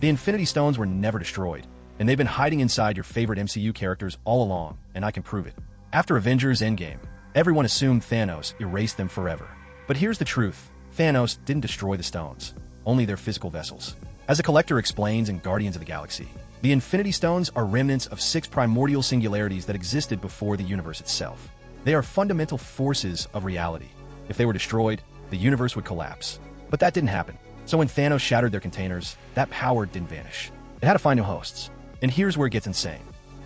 The Infinity Stones were never destroyed, and they've been hiding inside your favorite MCU characters all along, and I can prove it. After Avengers Endgame, everyone assumed Thanos erased them forever. But here's the truth. Thanos didn't destroy the stones, only their physical vessels. As the Collector explains in Guardians of the Galaxy, the Infinity Stones are remnants of 6 primordial singularities that existed before the universe itself. They are fundamental forces of reality. If they were destroyed, the universe would collapse. But that didn't happen. So when Thanos shattered their containers, that power didn't vanish. It had to find new hosts. And here's where it gets insane.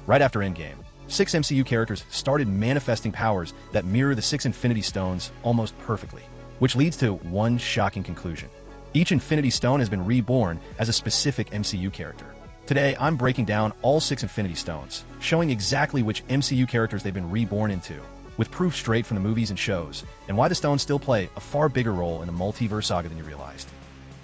Right after Endgame, 6 MCU characters started manifesting powers that mirror the 6 Infinity Stones almost perfectly, which leads to one shocking conclusion. Each Infinity Stone has been reborn as a specific MCU character. Today, I'm breaking down all 6 Infinity Stones, showing exactly which MCU characters they've been reborn into, with proof straight from the movies and shows, and why the stones still play a far bigger role in the Multiverse Saga than you realized.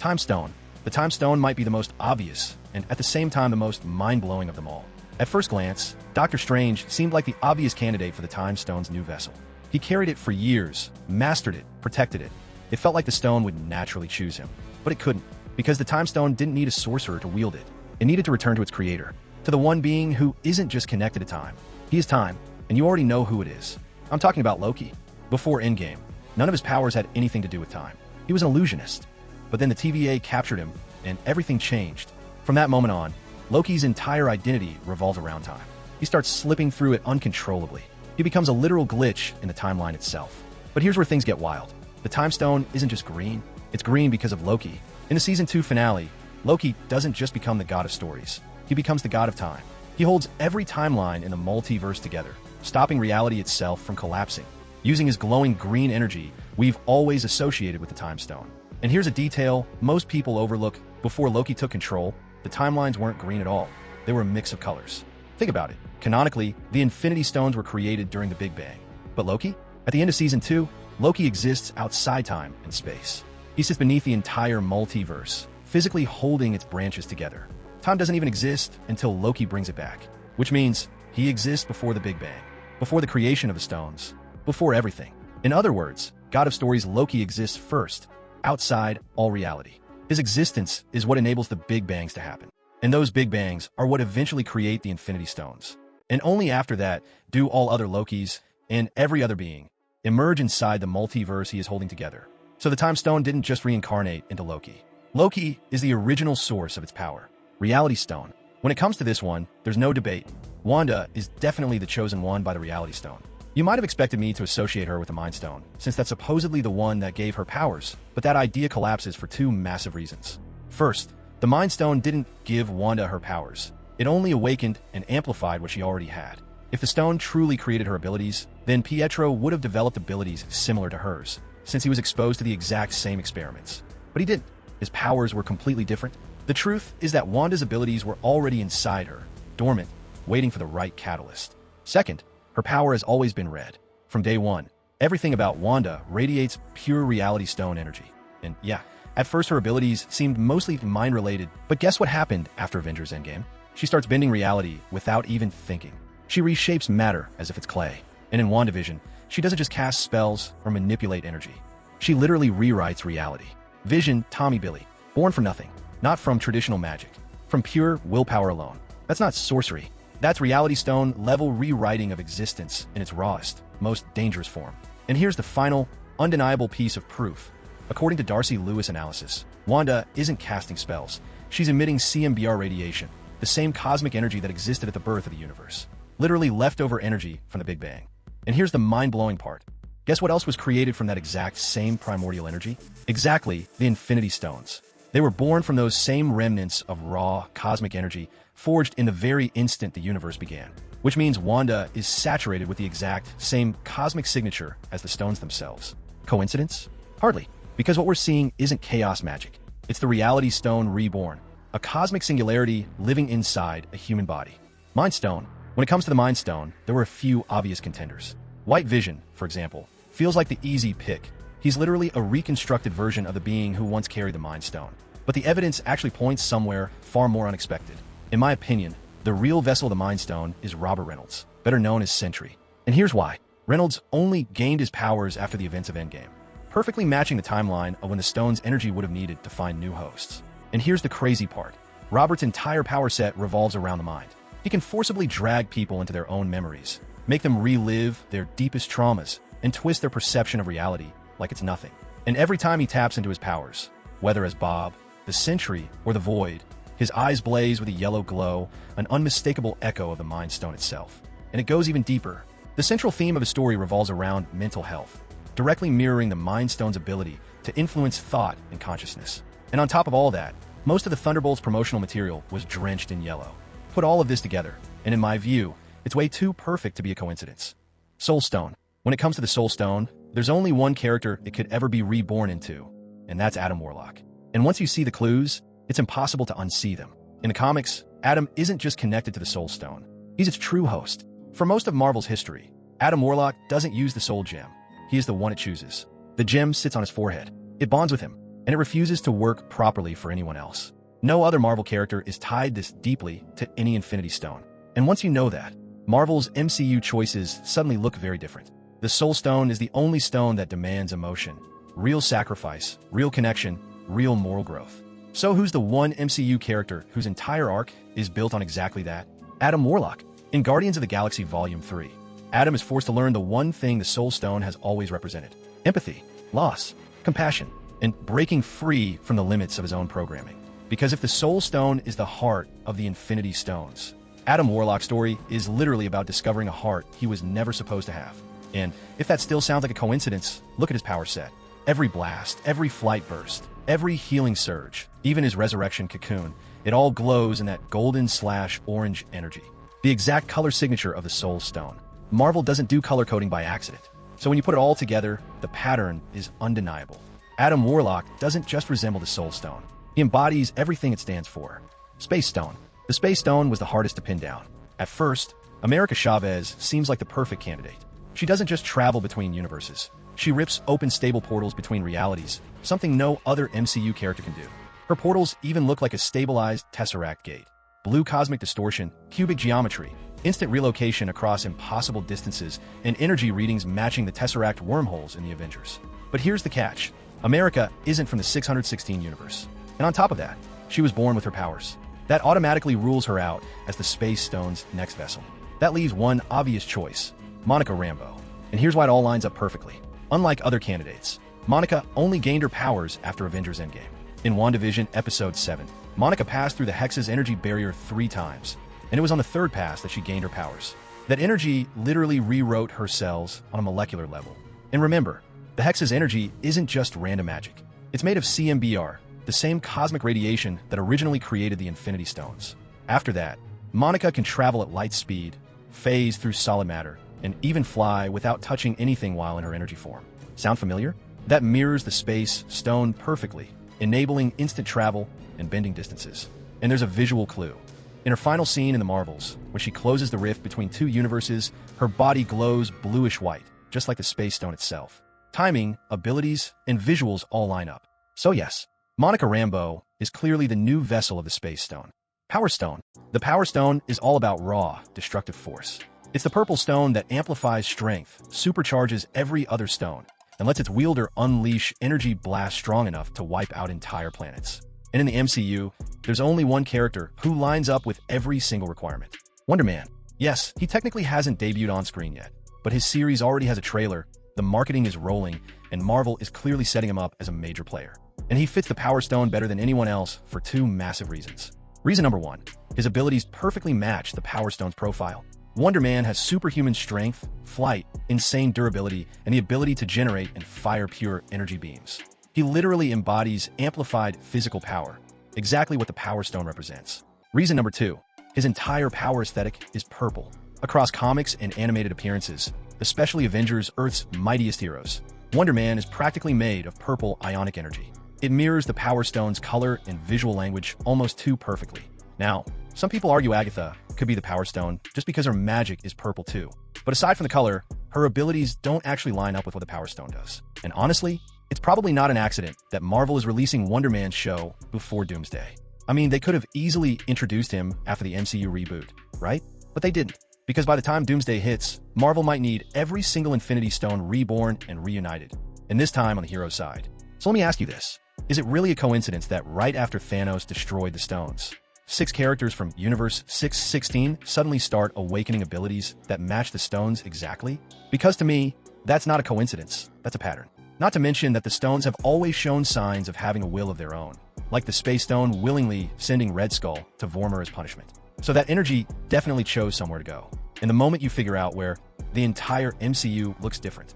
Time Stone. The Time Stone might be the most obvious, and at the same time the most mind-blowing of them all. At first glance, Doctor Strange seemed like the obvious candidate for the Time Stone's new vessel. He carried it for years, mastered it, protected it. It felt like the stone would naturally choose him. But it couldn't, because the Time Stone didn't need a sorcerer to wield it. It needed to return to its creator, to the one being who isn't just connected to time. He is time, and you already know who it is. I'm talking about Loki. Before Endgame, none of his powers had anything to do with time. He was an illusionist. But then the TVA captured him, and everything changed. From that moment on, Loki's entire identity revolves around time. He starts slipping through it uncontrollably. He becomes a literal glitch in the timeline itself. But here's where things get wild. The Time Stone isn't just green. It's green because of Loki. In the Season 2 finale, Loki doesn't just become the god of stories. He becomes the god of time. He holds every timeline in the multiverse together, stopping reality itself from collapsing, using his glowing green energy we've always associated with the Time Stone. And here's a detail most people overlook. Before Loki took control, the timelines weren't green at all. They were a mix of colors. Think about it. Canonically, the Infinity Stones were created during the Big Bang. But Loki? At the end of Season 2, Loki exists outside time and space. He sits beneath the entire multiverse, physically holding its branches together. Time doesn't even exist until Loki brings it back, which means he exists before the Big Bang, before the creation of the stones, before everything. In other words, God of Stories Loki exists first, outside all reality. His existence is what enables the Big Bangs to happen. And those Big Bangs are what eventually create the Infinity Stones. And only after that do all other Lokis and every other being emerge inside the multiverse he is holding together. So the Time Stone didn't just reincarnate into Loki. Loki is the original source of its power. Reality Stone. When it comes to this one, there's no debate. Wanda is definitely the chosen one by the Reality Stone. You might have expected me to associate her with the Mind Stone, since that's supposedly the one that gave her powers, but that idea collapses for 2 massive reasons. First, the Mind Stone didn't give Wanda her powers. It only awakened and amplified what she already had. If the stone truly created her abilities, then Pietro would have developed abilities similar to hers, since he was exposed to the exact same experiments. But he didn't. His powers were completely different. The truth is that Wanda's abilities were already inside her, dormant, waiting for the right catalyst. Second, her power has always been red. From day one, everything about Wanda radiates pure Reality Stone energy. And yeah, at first her abilities seemed mostly mind-related, but guess what happened after Avengers Endgame? She starts bending reality without even thinking. She reshapes matter as if it's clay. And in WandaVision, she doesn't just cast spells or manipulate energy. She literally rewrites reality. Vision, Tommy Billy, born from nothing, not from traditional magic, from pure willpower alone. That's not sorcery. That's Reality Stone level rewriting of existence in its rawest, most dangerous form. And here's the final, undeniable piece of proof. According to Darcy Lewis analysis, Wanda isn't casting spells. She's emitting CMBR radiation, the same cosmic energy that existed at the birth of the universe. Literally leftover energy from the Big Bang. And here's the mind-blowing part. Guess what else was created from that exact same primordial energy? Exactly, the Infinity Stones. They were born from those same remnants of raw, cosmic energy forged in the very instant the universe began. Which means Wanda is saturated with the exact same cosmic signature as the stones themselves. Coincidence? Hardly, because what we're seeing isn't chaos magic. It's the Reality Stone reborn, a cosmic singularity living inside a human body. Mind Stone. When it comes to the Mind Stone, there were a few obvious contenders. White Vision, for example, feels like the easy pick. He's literally a reconstructed version of the being who once carried the Mind Stone. But the evidence actually points somewhere far more unexpected. In my opinion, the real vessel of the Mind Stone is Robert Reynolds, better known as Sentry. And here's why. Reynolds only gained his powers after the events of Endgame, perfectly matching the timeline of when the stone's energy would have needed to find new hosts. And here's the crazy part. Robert's entire power set revolves around the mind. He can forcibly drag people into their own memories, make them relive their deepest traumas, and twist their perception of reality like it's nothing. And every time he taps into his powers, whether as Bob, the Sentry, or the Void, his eyes blaze with a yellow glow, an unmistakable echo of the Mind Stone itself. And it goes even deeper. The central theme of his story revolves around mental health, directly mirroring the Mind Stone's ability to influence thought and consciousness. And on top of all that, most of the Thunderbolts promotional material was drenched in yellow. Put all of this together, and in my view, it's way too perfect to be a coincidence. Soul Stone. When it comes to the Soul Stone, there's only one character it could ever be reborn into, and that's Adam Warlock. And once you see the clues, it's impossible to unsee them. In the comics, Adam isn't just connected to the Soul Stone. He's its true host. For most of Marvel's history, Adam Warlock doesn't use the Soul Gem. He is the one it chooses. The gem sits on his forehead. It bonds with him, and it refuses to work properly for anyone else. No other Marvel character is tied this deeply to any Infinity Stone. And once you know that, Marvel's MCU choices suddenly look very different. The Soul Stone is the only stone that demands emotion, real sacrifice, real connection, real moral growth. So who's the one MCU character whose entire arc is built on exactly that? Adam Warlock. In Guardians of the Galaxy Volume 3, Adam is forced to learn the one thing the Soul Stone has always represented: empathy, loss, compassion, and breaking free from the limits of his own programming. Because if the Soul Stone is the heart of the Infinity Stones, Adam Warlock's story is literally about discovering a heart he was never supposed to have. And if that still sounds like a coincidence, look at his power set. Every blast, every flight burst, every healing surge, even his resurrection cocoon, it all glows in that golden/orange energy. The exact color signature of the Soul Stone. Marvel doesn't do color coding by accident. So when you put it all together, the pattern is undeniable. Adam Warlock doesn't just resemble the Soul Stone. He embodies everything it stands for. Space Stone. The Space Stone was the hardest to pin down. At first, America Chavez seems like the perfect candidate. She doesn't just travel between universes. She rips open stable portals between realities, something no other MCU character can do. Her portals even look like a stabilized Tesseract gate. Blue cosmic distortion, cubic geometry, instant relocation across impossible distances, and energy readings matching the Tesseract wormholes in the Avengers. But here's the catch. America isn't from the 616 universe. And on top of that, she was born with her powers. That automatically rules her out as the Space Stone's next vessel. That leaves one obvious choice: Monica Rambeau. And here's why it all lines up perfectly. Unlike other candidates, Monica only gained her powers after Avengers Endgame. In WandaVision Episode 7, Monica passed through the Hex's energy barrier 3 times, and it was on the 3rd pass that she gained her powers. That energy literally rewrote her cells on a molecular level. And remember, the Hex's energy isn't just random magic. It's made of CMBR, the same cosmic radiation that originally created the Infinity Stones. After that, Monica can travel at light speed, phase through solid matter, and even fly without touching anything while in her energy form. Sound familiar? That mirrors the Space Stone perfectly, enabling instant travel and bending distances. And there's a visual clue. In her final scene in the Marvels, when she closes the rift between 2 universes, her body glows bluish white, just like the Space Stone itself. Timing, abilities, and visuals all line up. So yes, Monica Rambeau is clearly the new vessel of the Space Stone. Power Stone. The Power Stone is all about raw, destructive force. It's the purple stone that amplifies strength, supercharges every other stone, and lets its wielder unleash energy blasts strong enough to wipe out entire planets. And in the MCU, there's only one character who lines up with every single requirement: Wonder Man. Yes, he technically hasn't debuted on screen yet, but his series already has a trailer, the marketing is rolling, and Marvel is clearly setting him up as a major player. And he fits the Power Stone better than anyone else for 2 massive reasons. Reason number 1, his abilities perfectly match the Power Stone's profile. Wonder Man has superhuman strength, flight, insane durability, and the ability to generate and fire pure energy beams. He literally embodies amplified physical power, exactly what the Power Stone represents. Reason number 2, his entire power aesthetic is purple. Across comics and animated appearances, especially Avengers, Earth's mightiest heroes, Wonder Man is practically made of purple ionic energy. It mirrors the Power Stone's color and visual language almost too perfectly. Now, some people argue Agatha could be the Power Stone just because her magic is purple too. But aside from the color, her abilities don't actually line up with what the Power Stone does. And honestly, it's probably not an accident that Marvel is releasing Wonder Man's show before Doomsday. I mean, they could have easily introduced him after the MCU reboot, right? But they didn't. Because by the time Doomsday hits, Marvel might need every single Infinity Stone reborn and reunited. And this time on the hero's side. So let me ask you this. Is it really a coincidence that right after Thanos destroyed the stones, 6 characters from Universe 616 suddenly start awakening abilities that match the stones exactly? Because to me, that's not a coincidence, that's a pattern. Not to mention that the stones have always shown signs of having a will of their own, like the Space Stone willingly sending Red Skull to Vormir as punishment. So that energy definitely chose somewhere to go. And the moment you figure out where, the entire MCU looks different.